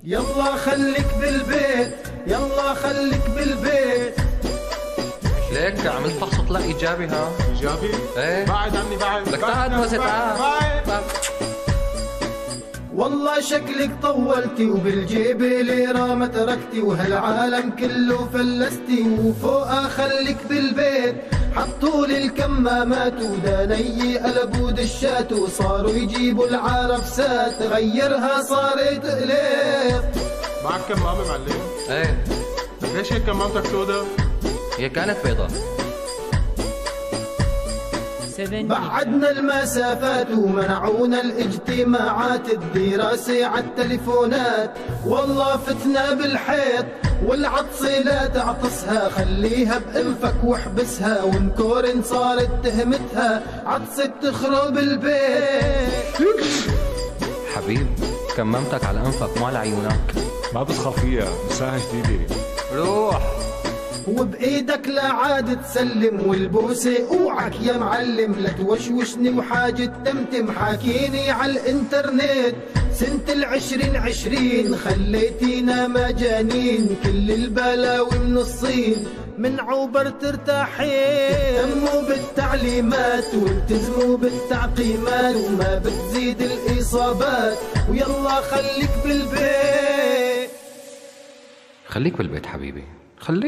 يلا خليك بالبيت، يلا خليك بالبيت. ليك عملت فحص طلع ايجابي. ها ايجابي؟ ايه بعد عني بعد. لك تعال بس تعال. والله شكلك طولتي وبالجيب ليرة ما تركتي، وهالعالم كله فلستي، وفوقها خليك بالبيت. حطولي الكمامات وداني قلبوا دشات، وصاروا يجيبوا العرفسات غيرها صارت قليط. معك كمامة معلم؟ ايه. ليش هيك كمامتك سودا؟ هي كانت بيضة. بعدنا المسافات ومنعونا الاجتماعات، الدراسة عالتليفونات، والله فتنا بالحيط. والعطسة لا تعطسها، خليها بأنفك واحبسها، ونكورن صارت تهمتها عطسة تخرب البيت. حبيب كمامتك على انفك مو على عيونك. ما بتخاف فيها، مساحة جديدة. روح. وبايدك لا عاد تسلم، والبوسه اوعك يا معلم، لا توشوشني وحاجة تمتم، حاكيني على الانترنت. سنة 2020 خليتينا مجانين، كل البلاوي من الصين، من عوبر ترتاحين. اهتموا بالتعليمات والتزموا بالتعقيمات، وما بتزيد الاصابات، ويلا خليك بالبيت. خليك بالبيت حبيبي، خليك.